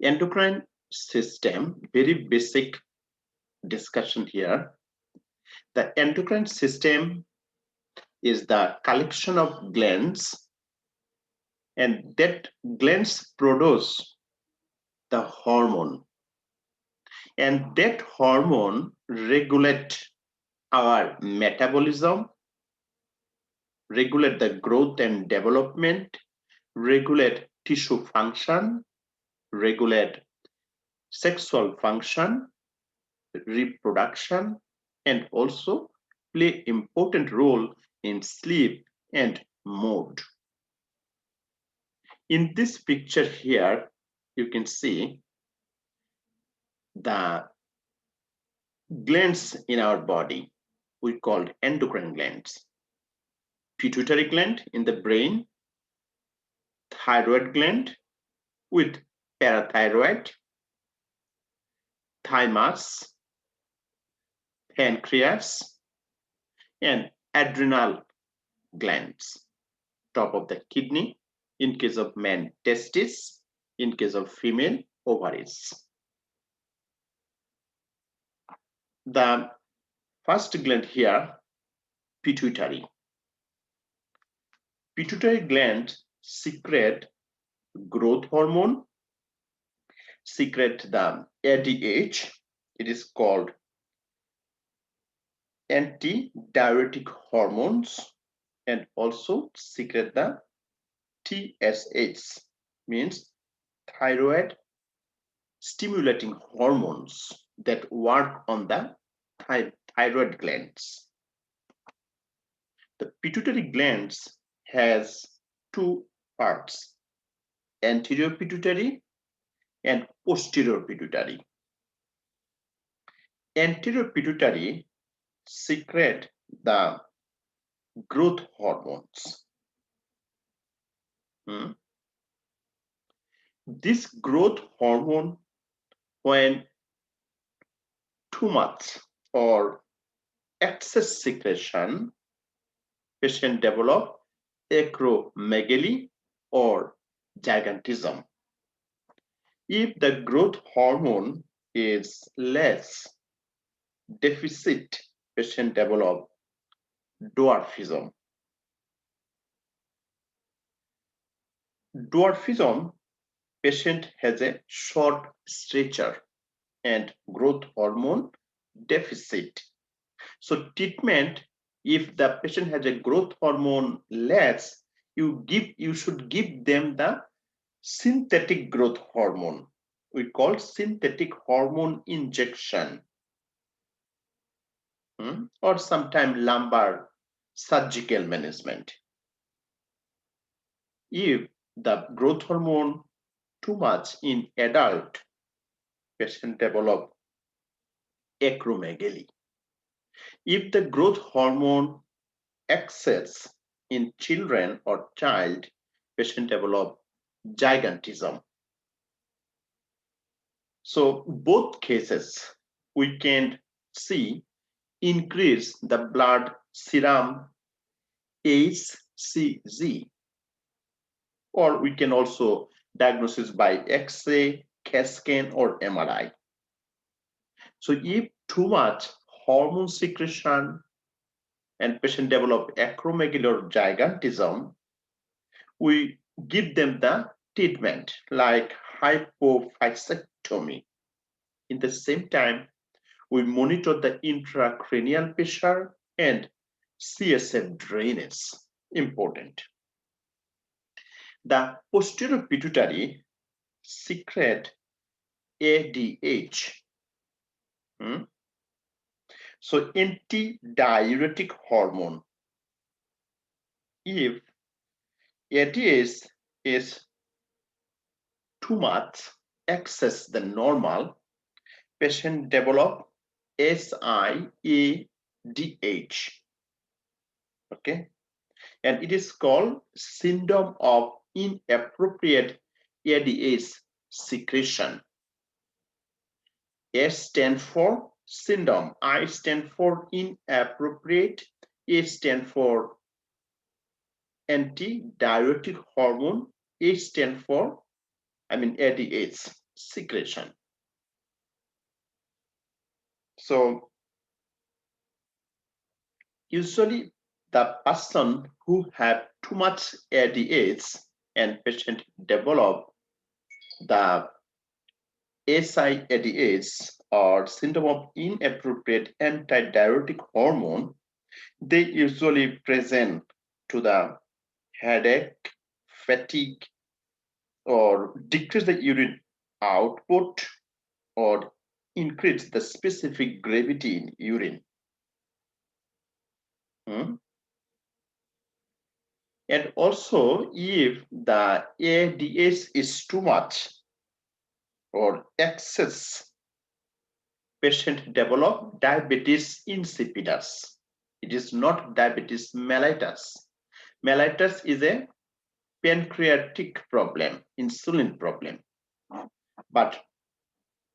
Endocrine system, very basic discussion here. The endocrine system is the collection of glands, and that glands produce the hormone, and that hormone regulate our metabolism, regulate the growth and development, regulate tissue function, regulate sexual function, reproduction, and also play important role in sleep and mood. In this picture here, you can see the glands in our body we call endocrine glands. Pituitary gland in the brain, thyroid gland with parathyroid, thymus, pancreas, and adrenal glands. Top of the kidney, in case of man, testis, in case of female, ovaries. The first gland here, pituitary. Pituitary gland secrete growth hormone, secrete the ADH, it is called Antidiuretic Hormones, and also secrete the TSH, means thyroid stimulating hormones that work on the thyroid glands. The pituitary glands has two parts, anterior pituitary and posterior pituitary. Anterior pituitary secrete the growth hormones. This growth hormone, when too much or excess secretion, patient develop acromegaly or gigantism. If the growth hormone is less, deficit, patient develop dwarfism. Dwarfism, patient has a short stature and growth hormone deficit. So treatment, if the patient has a growth hormone less, you should give them the synthetic growth hormone. We call synthetic hormone injection, or sometimes lumbar surgical management. If the growth hormone too much in adult, patient develop acromegaly. If the growth hormone excess in children or child, patient develop gigantism. So both cases we can see increase the blood serum HCG, or we can also diagnosis by X-ray, CAT scan, or MRI. So if too much hormone secretion and patient develop acromegaly or gigantism, we give them the treatment like hypophyseectomy. In the same time, we monitor the intracranial pressure and CSF drainage. Important. The posterior pituitary secrete ADH. So antidiuretic hormone. If ADH is too much, excess than normal, patient develop SIADH. Okay, and it is called syndrome of inappropriate ADH secretion. S stand for syndrome, I stand for inappropriate, A stand for antidiuretic hormone, A stand for ADH secretion. So usually the person who have too much ADH and patient develop the SIADH or syndrome of inappropriate antidiuretic hormone, they usually present to the headache, fatigue, or decrease the urine output or increase the specific gravity in urine. And also, if the ADH is too much or excess, patient develop diabetes insipidus. It is not diabetes mellitus. Mellitus is a pancreatic problem, insulin problem. But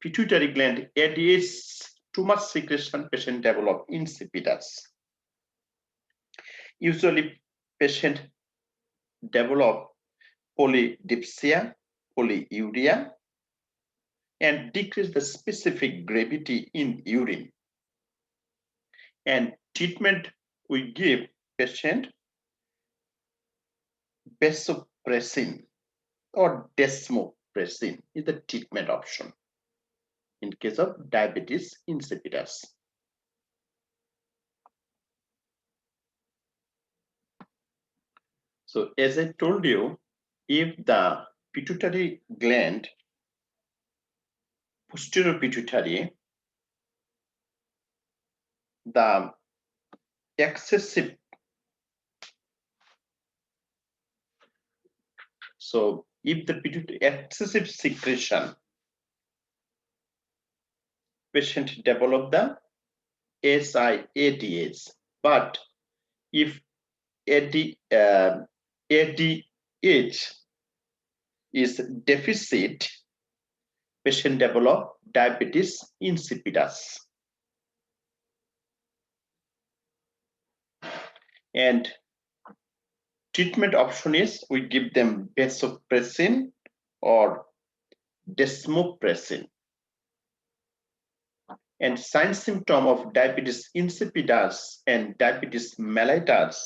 pituitary gland ADH too much secretion, patient develop insipidus. Usually patient develop polydipsia, polyuria, and decrease the specific gravity in urine. And treatment we give patient vasopressin or desmopressin is the treatment option in case of diabetes insipidus. So as I told you, if the pituitary gland, posterior pituitary, the excessive, so if the pituitary excessive secretion, patient develop the SIADH, but if ADH is deficit, patient develop diabetes insipidus. And treatment option is we give them vasopressin or desmopressin. And sign symptom of diabetes insipidus and diabetes mellitus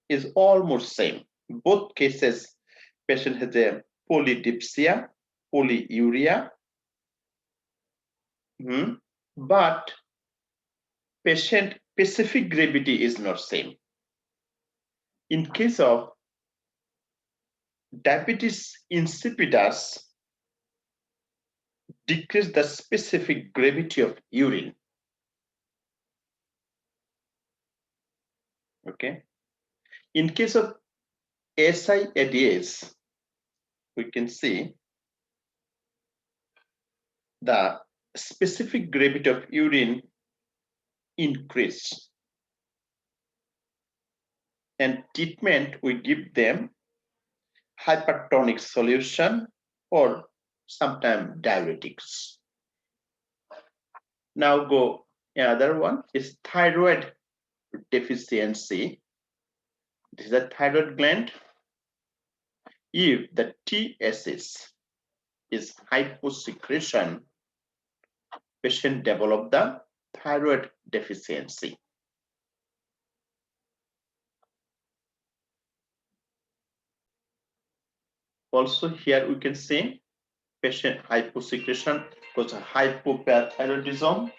is almost same. Both cases, patient has a polydipsia, polyuria, but patient specific gravity is not same. In case of diabetes insipidus, decrease the specific gravity of urine. Okay. In case of SIADH, we can see the specific gravity of urine increase. And treatment, we give them hypertonic solution or sometimes diuretics. Now go another one is thyroid deficiency. This is a thyroid gland. If the TSS is hyposecretion, patient develop the thyroid deficiency. Also here we can see patient hyposecretion because of hypoparathyroidism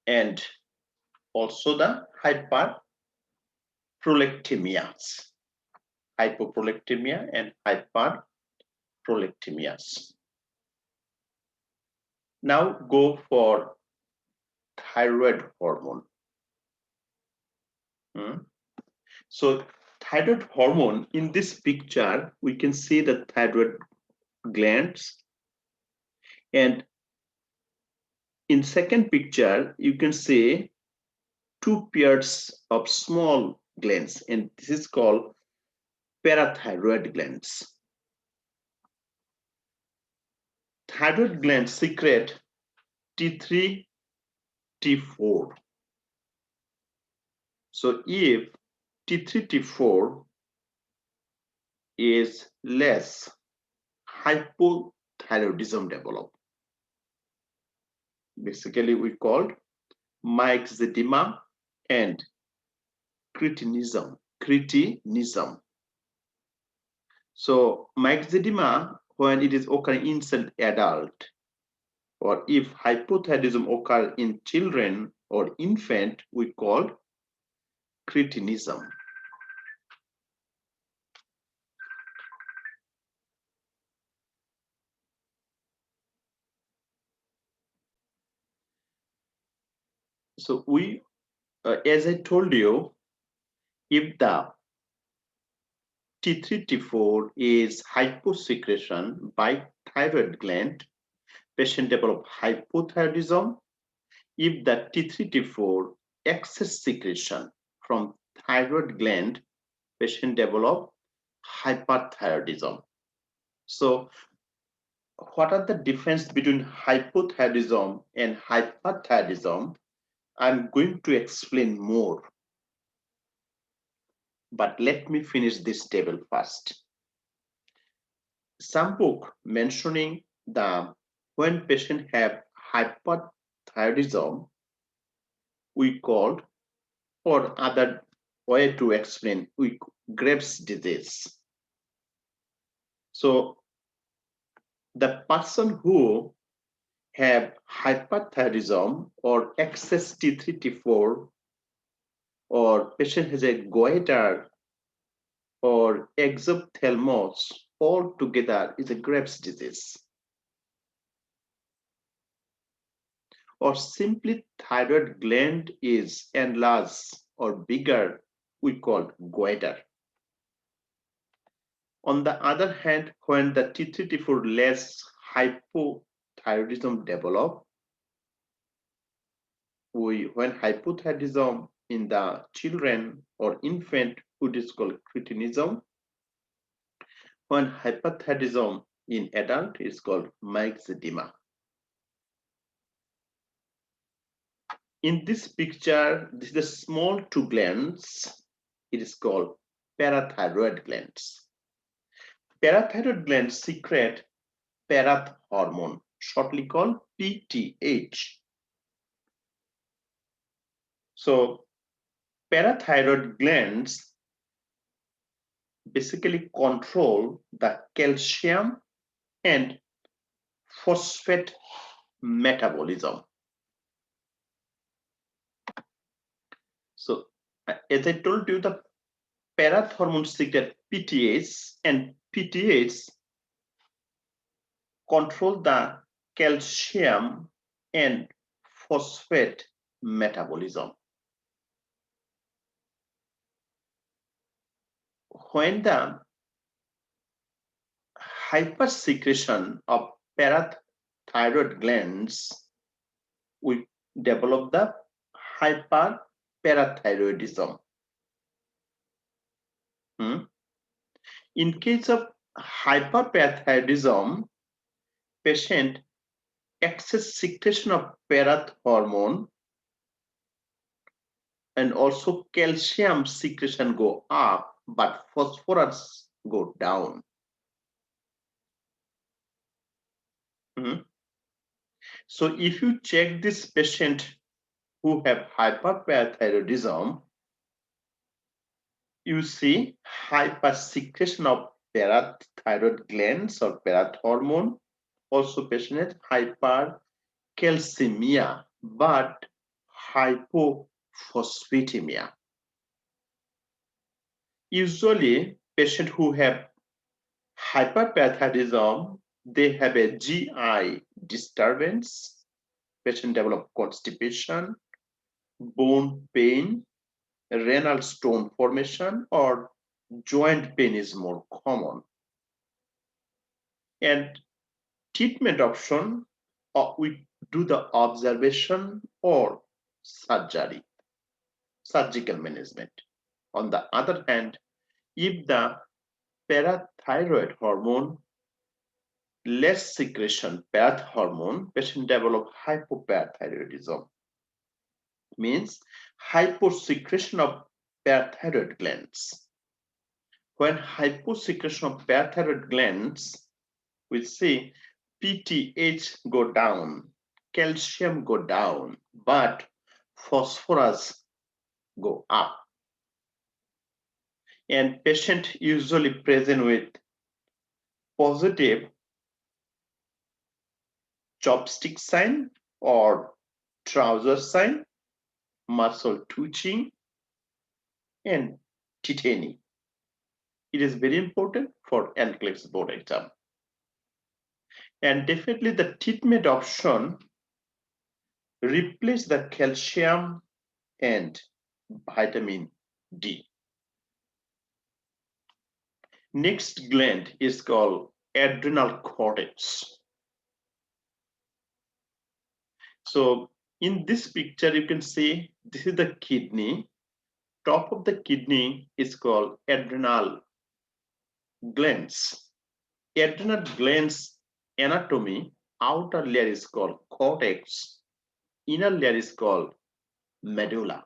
and also the hyperprolactemias, hypoprolactemia and hyperprolactemias. Now go for thyroid hormone. So thyroid hormone, in this picture, we can see the thyroid glands. And in second picture, you can see two pairs of small glands, and this is called parathyroid glands. Thyroid glands secrete T3, T4. So if T3, T4 is less, hypothyroidism develop. Basically, we called myxedema and cretinism. So myxedema, when it is occurring in adult, or if hypothyroidism occur in children or infant, we call cretinism. So we, as I told you, if the T3, T4 is hyposecretion by thyroid gland, patient develop hypothyroidism. If the T3, T4 excess secretion from thyroid gland, patient develop hyperthyroidism. So what are the difference between hypothyroidism and hyperthyroidism? I'm going to explain more. But let me finish this table first. Some book mentioning the when patient have hyperthyroidism, we called, or other way to explain, we Graves' disease. So the person who have hyperthyroidism or excess T3, T4, or patient has a goiter or exophthalmos, all together is a Graves' disease. Or simply thyroid gland is enlarged or bigger, we call goiter. On the other hand, when the T3, T4 less hypothyroidism develop, when hypothyroidism in the children or infant, which is called cretinism. When hyperthyroidism in adult is called myxedema. In this picture, this is the small two glands. It is called parathyroid glands. Parathyroid glands secrete Parathyroid hormone, shortly called PTH. So parathyroid glands basically control the calcium and phosphate metabolism. So as I told you, the parathyroid hormone secrete PTH, and PTH control the calcium and phosphate metabolism. When the hypersecretion of parathyroid glands, we develop the hyperparathyroidism. In case of hyperparathyroidism, patient excess secretion of parathyroid hormone and also calcium secretion go up, but phosphorus go down. So if you check this patient who have hyperparathyroidism, you see hypersecretion of parathyroid glands or parathyroid hormone. Also patient has hypercalcemia, but hypophosphatemia. Usually patient who have hyperparathyroidism, they have a GI disturbance. Patient develop constipation, bone pain, renal stone formation, or joint pain is more common. And treatment option, we do the observation or surgery, surgical management. On the other hand, if the parathyroid hormone less secretion, parathyroid hormone, patient develop hypoparathyroidism. Means hyposecretion of parathyroid glands. When hyposecretion of parathyroid glands, we see PTH go down, calcium go down, but phosphorus go up. And patient usually present with positive chopstick sign or trouser sign, muscle twitching, and tetany. It is very important for NCLEX board exam. And definitely the treatment option replace the calcium and vitamin D. Next gland is called adrenal cortex. So in this picture, you can see this is the kidney. Top of the kidney is called adrenal glands. Adrenal glands anatomy, outer layer is called cortex, inner layer is called medulla.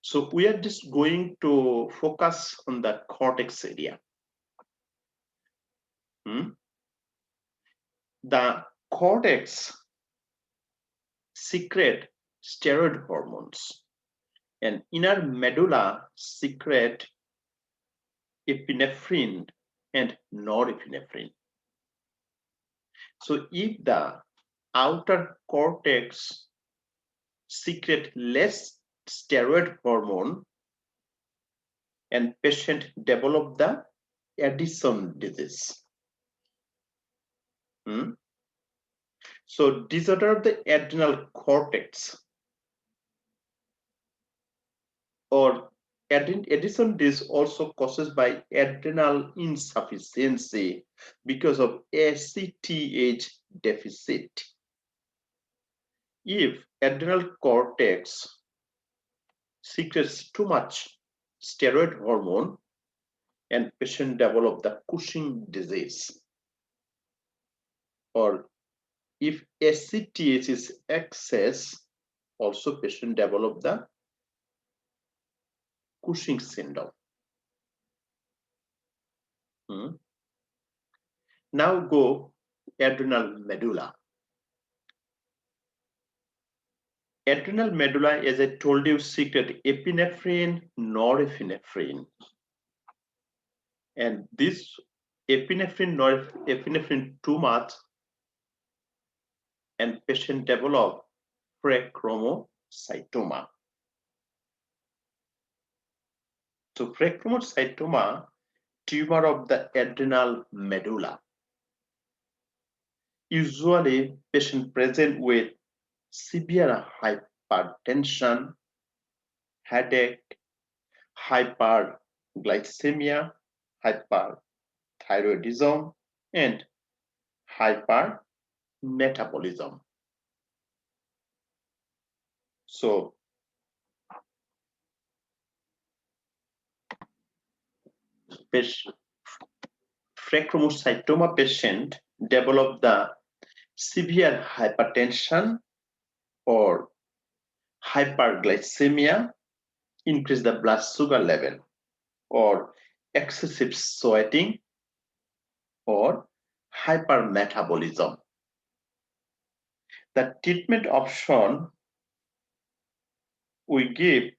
So we are just going to focus on the cortex area. The cortex secrete steroid hormones, and inner medulla secrete epinephrine and norepinephrine. So if the outer cortex secrete less steroid hormone, and patient develop the Addison disease. So disorder of the adrenal cortex or Addison disease also causes by adrenal insufficiency because of ACTH deficit. If adrenal cortex secretes too much steroid hormone, and patient develop the Cushing disease. Or if ACTH is excess, also patient develop the Cushing syndrome. Now go adrenal medulla. Adrenal medulla, as I told you, secrete epinephrine, norepinephrine. And this epinephrine, norepinephrine too much, and patient develop pherecytoma. So pherecytoma, tumor of the adrenal medulla. Usually patient present with severe hypertension, headache, hyperglycemia, hyperthyroidism, and hypermetabolism. So pherecytoma patient develop the severe hypertension or hyperglycemia, increase the blood sugar level, or excessive sweating, or hypermetabolism. The treatment option we give,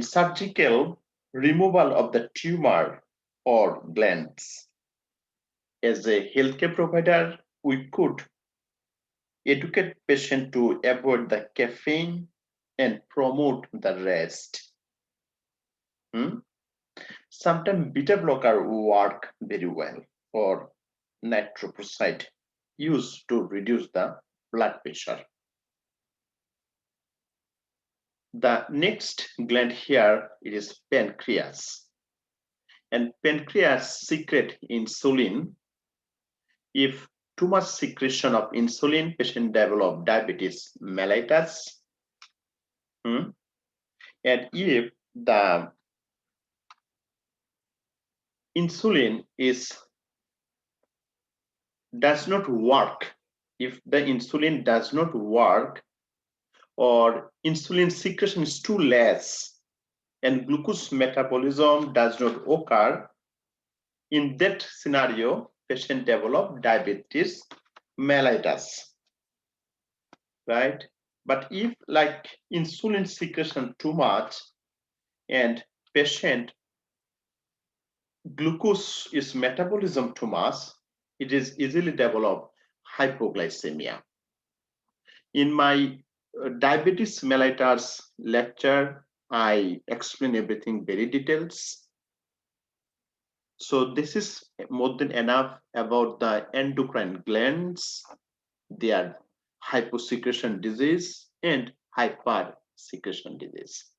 surgical removal of the tumor or glands. As a healthcare provider, we could educate patient to avoid the caffeine and promote the rest. Sometimes beta blocker work very well, or nitroprusside used to reduce the blood pressure. The next gland here, it is pancreas. And pancreas secrete insulin. If too much secretion of insulin, patient develop diabetes mellitus. And if the insulin does not work, if the insulin does not work, or insulin secretion is too less, and glucose metabolism does not occur, in that scenario, patient develop diabetes mellitus, right? But if like insulin secretion too much and patient glucose is metabolism too much, it is easily develop hypoglycemia. In my diabetes mellitus lecture, I explain everything very details. So this is more than enough about the endocrine glands, their hyposecretion disease and hypersecretion disease.